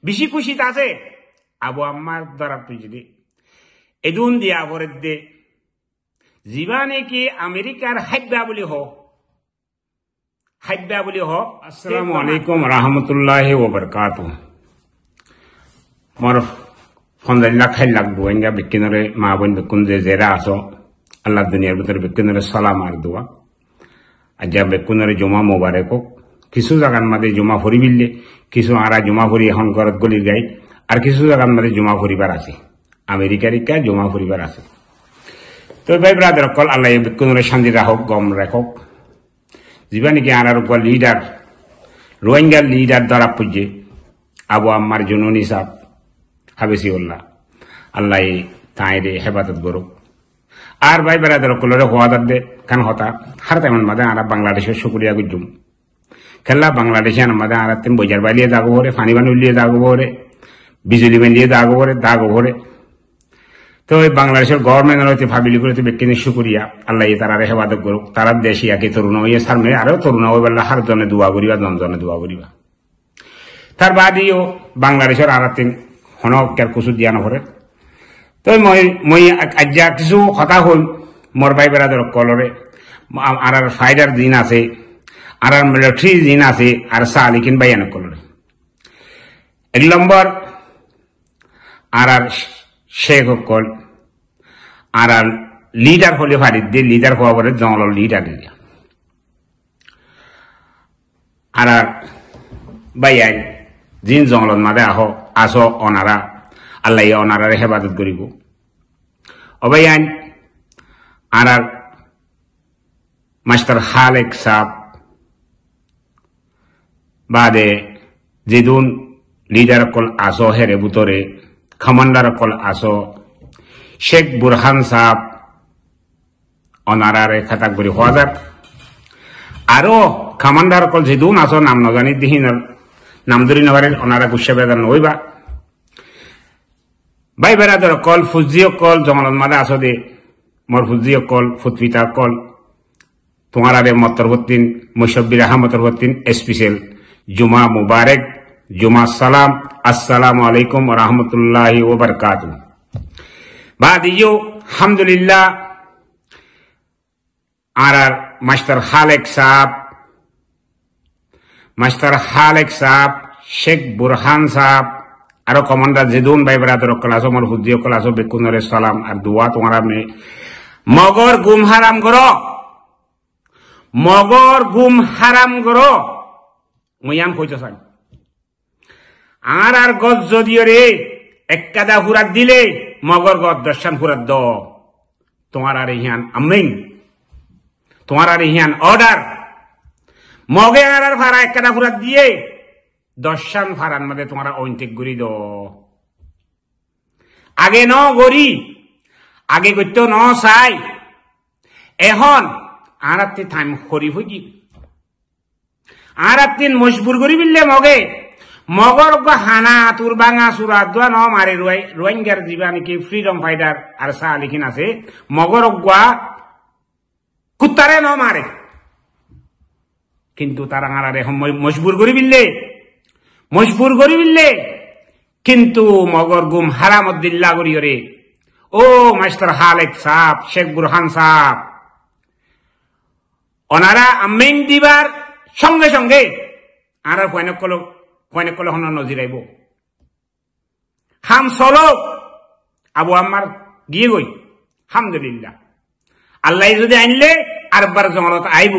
বেশি খুশিতে আছে আবু আম্মার দ্বারা পুজদি এদুন দিয়া বরে দে জীবানে কি আমেরিকার হাইব্যা বলি হোক আসসালামু আলাইকুম রহমতুল্লাহি ওয়া বারাকাতুহু মোর ফন্দাল্লা খাই লাগবো এঙ্গা বিকিনরে মা বোন বেকুন যে জেরা আসো আল্লাহ দুনিয়ার ভিতরে বেকুনরে সালাম আর দোয়া আজ্ঞা বেকুনরে জমা মোবারক হোক কিছু জায়গার মাঝে জমা ভরি বিললে কিছু আরা জমা ভরি এখন ঘরত গলির গাই আর কিছু জায়গার মাঝে জমা ভরিবার আছে আমেরিকার ইকা জমা ভরিবার আছে তো ভাই ব্রাদার কল আল্লাহ বেকুনরে শান্তি রাখক গম রাখক জীবানিকে আনার উপর লিডার রোহিঙ্গার লিডার দ্বারা পুজে আবু আম্মার জননী সাহ হাবেসিউল্লাহ আল্লাহ তাইরে হেফাজত করুক আর ভাই বেড়াদের কলরে হওয়া দে কান হতা হার তেমন মাদে আরা বাংলাদেশের শুকুরিয়া গুজুম খেলা বাংলাদেশে মাদে আরা তেম বজার বাইলিয়ে দাগো ভরে ফানি বান উলিয়ে দাগো ভরে বিজুলি বেলিয়ে দাগো ভরে দাগো ভরে তো ওই বাংলাদেশের গভর্নমেন্ট হইতে ভাবিলি করে ব্যক্তিনি শুকুরিয়া আল্লাহ তারা হেফাজত করুক তারা দেশি আগে তরুণ হইয়া সামনে আরো তরুণ হয়ে বললে হার জনে দোয়া করিবা জনে দোয়া করিবা তার বাদেও বাংলাদেশের আর তিন হনকের কুচু দিয়া নভরে তো মই আজ্ঞা কিছু হতা হল মোর ভাই বেড়াদের কলরে আর ফাইডার দিন আছে আর মিলিটারি দিন আছে আর সালিকিন ভাই এনে কলরে 1 নম্বর আর শেখ কল আর লিডার হলে ফারি দিয়ে লিডার হওয়া পরে জঙ্গল লিডার দিয়া আর ভাই জিন জঙ্গলত মাদে আসো অনারা আল্লাহ অনারারে হেফাজত করিব অবাই আইন আর মাস্টার খালেক সাহ বাদে যেদুন লিডার কল আসো হেরে বুতরে কমান্ডার কল আসো শেখ বুরহান সাহ অনারারে খাতাক করি হওয়া যাক আরো কমান্ডার কল যেদুন আসো নাম নজানি দিহিন নাম ধরি নগরের ওনারা গুসা বেদান নইবা ভাই বেড়াদের কল ফুজিও কল জঙ্গলত মাদে আসো দে মোর ফুজিও কল ফুতপিতা কল তোমার আরে মতরবত্তিন মুশব্বির আহমদরবত্তিন স্পেশাল জুমা মুবারক জুমা সালাম আসসালামু আলাইকুম ওয়া রাহমাতুল্লাহি ওয়া বারাকাতুহু বাদিও আলহামদুলিল্লাহ আর মাস্টার খালেক সাহ শেখ বুরহান সাহ আরো কমান্ডার যেদুন ভাই বেড়াদের ক্লাস মোর হুদ্দিও ক্লাস বেকুনরে সালাম আর দোয়া তোমার আপনি মগর গুম হারাম করো মুয়াম কইতো চাই আর গজ যদিও রে এককাদা ফুরাত দিলে মগর গদ দর্শন ফুরাত দ তোমার আর ইহান আমিন তোমার আর ইহান অর্ডার মগে আর ভাড়া একটা ফুরাত দিয়ে দর্শন ফারান মাঝে তোমার ঐন্টিক গুড়ি দ আগে ন গড়ি আগে করতে ন চাই এখন আর টাইম খরি হই আর মজবুর করি বিললে মগে মগর হানা তুর বাঙা চূড়া দোয়া ন মারে রোহিঙ্গার যিবা নাকি ফ্রিডম ফাইটার আর চাহ লিখিন আছে মগর কুত্তারে ন মারে কিন্তু তারা আরে মজবুর করি বিললে কিন্তু মগর গুম হারামুদ্দিল্লাহ করিয়রে ও মাস্টার খালেক সাহ শেখ বুরহান সাহ ওনারা আমিন দিবার সঙ্গে সঙ্গে আর ফয়নক কল হন নজিরাইব হাম চলো আবু আম্মার গিয়ে গই আলহামদুলিল্লাহ আল্লাহ যদি আনলে আরবার জঙ্গলত আইব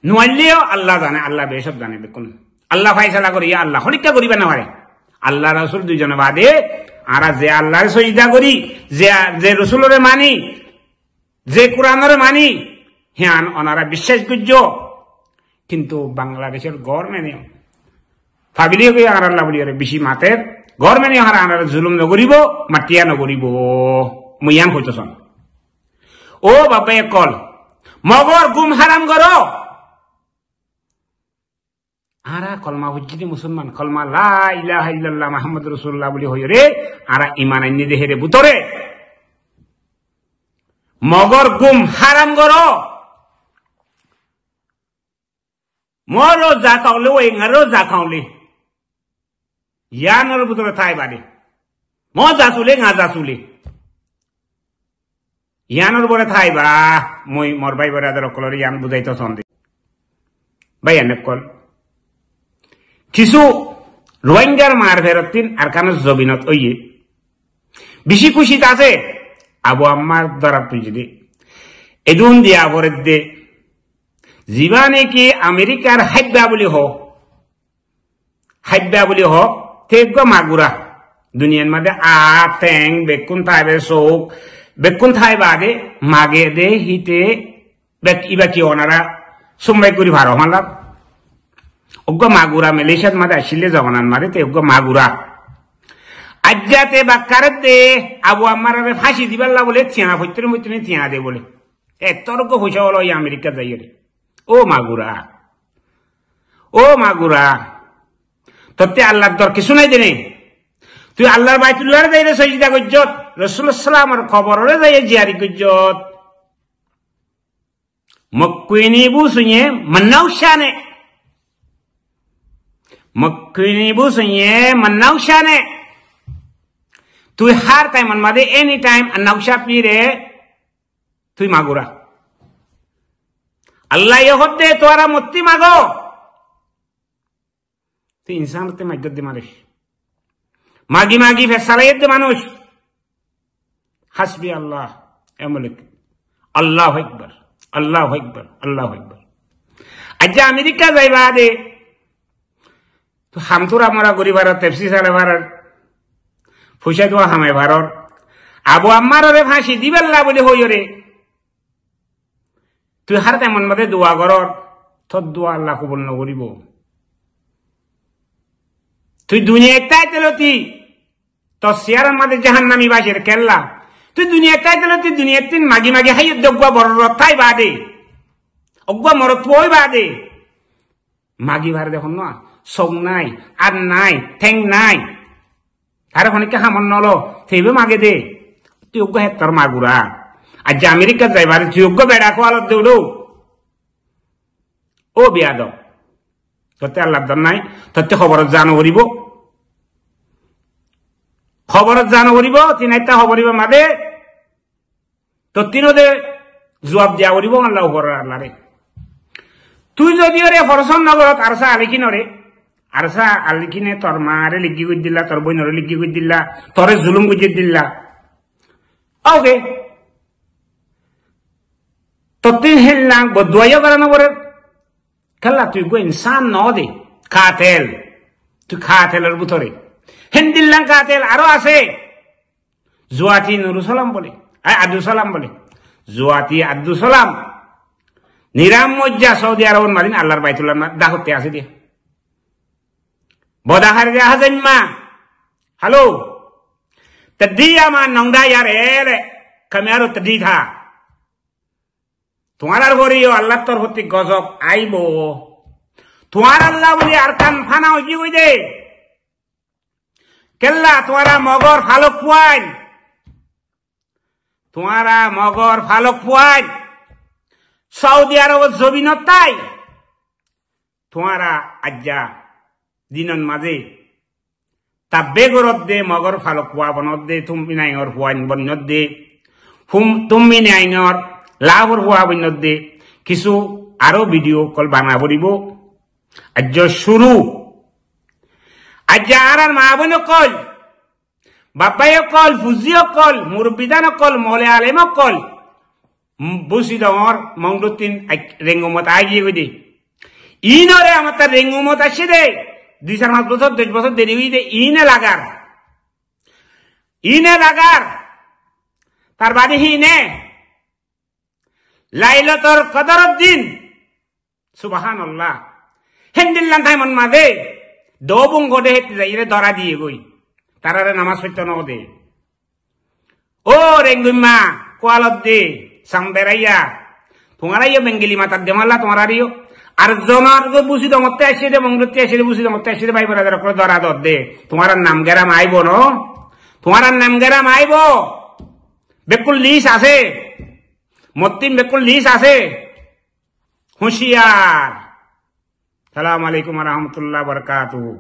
নোয়াইলেও আল্লাহ জানে আল্লাহ বেসব জানে বেকুন আল্লাহ ফাইসালা করি আল্লাহ হরিকা করিবে না পারে আল্লাহ রসুল দুইজনে বাদে আর যে আল্লাহর সজদা করি যে রসুলরে মানি যে কোরআনরে মানি হ্যাঁ ওনারা বিশ্বাসযোগ্য কিন্তু বাংলাদেশের গভর্নমেন্ট ভাবিলিও কি আর আল্লাহ বলি বেশি মাতের গভর্নমেন্ট হারা আনার জুলুম নগরিব মাটিয়া নগরিব মুয়ান হইতেছন ও বাপে কল মগর গুম হারাম করো আরা কলমা হজ্জিতে মুসলমান কলমা লা ইলাহা ইল্লাল্লাহ মুহাম্মাদুর রাসূলুল্লাহ বলি হই রে আরা ঈমান আনি দেহে রে বুতরে মগর গুম হারাম করো মরো যা খাওলে ওই ngaরো যা খাওলে ইয়ানোর ভিতরে থাই বাড়ি মজা চুলে গাঁজা চুলে ইয়ানোর বরে থাই বা মই মোর ভাই বরাদার অকলর ইয়ান বুঝাইতো সন্ধে ভাই এনে কল কিছু রোহিঙ্গার মার ফেরতিন আর কানো জবিনত ওইয়ে বেশি খুশিত আছে আবু আম্মার দ্বারা তুই যদি এদুন দিয়া বরে দে জীবানে কি আমেরিকার হাইব্যা বলি হোক তেগ মাগুরা দুনিয়ার মধ্যে ঠেং বেকুন থাইবে চোখ বেকুন থাই বাদে মাগে দে হিতে ইবা কি ওনারা সুম্বাই করি ভার মালাম অজ্ঞ মাগুরা মালয়েশিয়ার মধ্যে আসলে জগনান মারে তে অজ্ঞ মাগুরা আজ্জাতে বাক্কারে দে আবু আম্মার ফাঁসি দিবাল্লা বলে থিয়া ফৈতরে মৈতরে থিয়া দে বলে এতর্ক পয়সা হলো আমেরিকা যাই রে ও মাগুরা তোতে আল্লাহর দর কিছু নাই দেনে তুই আল্লাহর বাইতুল্লাহরে যাই রে সজদা গজ্জত রাসূলুল্লাহ সাল্লামের খবরে যাই জিয়ারি গজ্জত মক্কুইনি বুসুয়ে মান্নাউশানে তুই হার টাইম মাদে এনি টাইম নাউশা পিরে তুই মাগুরা আল্লাহ ইহদ দে তোরা মত্তি মাগো তুই ইনসানতে মাইগত দে মানুষ মাগি ফেসালাইত দে মানুষ হাসবি আল্লাহ এমলিক আল্লাহু আকবার আজ আমেরিকা যাইবা দে তো হামতুরা মরা গরিবার তেপসি সালে ভাড়ার পয়সা দেওয়া হামাই ভারর আবু আম্মার ফাঁসি দিবেল্লা বলে হই রে তুই হার তেমন মধ্যে দোয়া করর তোর দোয়া আল্লাহ কবুল নকরিব তুই দুনিয়া একটাই তেলতি তোর সিয়ারের মধ্যে জাহান্নামী বাসের কেল্লা তুই দুনিয়া একটাই তেলতি দুনিয়া তিন মাগি হাই অজ্ঞা বড় রথাই বাদে অজ্ঞা মরত ওই বাদে মাগি ভার দেখুন না সং নাই আর নাই ঠেং নাই আর অনেকে হামন নলো সেইবে মাগে দে তুই অজ্ঞ হেত্তর মাগুরা আজ আমেরিকা যাইবার তুই অজ্ঞ বেড়া কোয়ালত দেউলো ও বিয়াদ তোতে আল্লাহ দর নাই তোতে খবরত জানো করিব তিন একটা খবরিব মাদে তো তিনদে জবাব দিয়া করিব আল্লাহ আল্লাহ রে তুই যদিও রে হরসন নগরত আরসা আলিকিনরে আরসা আলিকিনে তোর মারে লিখি করে দিলা তোর বইনরে লিখি করে দিলা তোরে জুলুম গুজিয়ে দিলা ওকে তত্তিন হেললাম বদুয়াইও করানো করে খেলা তুই গো ইনসান ন দে খাতেল তুই খাতেলের ভিতরে হেন্দিল্লাং খাতেল আরো আছে জুয়াতি নুরুসালাম বলে আব্দুল সালাম বলে জুয়াতি আব্দুল সালাম নিরামজ্জা সৌদি আরব মারিন আল্লাহর বাইতুল্লাহ দাহতে আছে দিয়ে বদাহার হাজাইমা হ্যালো তদি আমার নংদা ইয়ার এলে কামিয়ারো তদি থা তোমার ঘরেও আল্লাহ তোর প্রতি গজব আইব তোমার আল্লাহ বলি আর কান ফানা হইকি হই দে কেল্লা তোমারা মগর ফালক পুয়াইন সৌদি আরব জমিনত তাই তোমারা আজ্জা দিনন মাঝে তা বেগরত দে মগর ফালক পুয়া বনত দে তুমি নাইঙর হুয়াইন বন্যত দে তুমি নাইঙর লাভর হুয়া বন্যত দে কিছু আরো ভিডিও কল বানা পড়িব আজ শুরু আজ আর মা বোন কল বাপাইও কল ফুজিও কল মুরব্বিদান কল মলে আলেম কল বুঝি দর মংডুতিন রেঙ্গুমত আগিয়ে গই দে ইনরে আমার তার রেঙ্গুমত আসে দে 2-4 বছর 10 বছর দেরি হই দে ইনে লাগার তার বাদে হিনে লাইলাতুল কদরের দিন সুবহানাল্লাহ হেন্দিল্লান তাই মন মাদে দবুং গডে হেতে যাইরে ধরা দিয়ে গই তারারে নামাজ পড়তে ন দে ও রেঙ্গুমা কোয়ালত দে সামবেরাইয়া তোমারাইও বেঙ্গলি মাতার দেমাল্লা তোমারারিও আর জনার বুঝি দমতে আসে দে মঙ্গলতে আসে বুঝি দমতে আসে ভাই বরাদার করে ধরা দর দে তোমার নাম গেরাম আইব ন তোমার নাম গেরাম আইব বেকুল লিস আছে মত্তিম বেকুল লিস আছে হুঁশিয়ার সালাম আলাইকুম ওয়া রাহমাতুল্লাহি ওয়া বারাকাতুহু।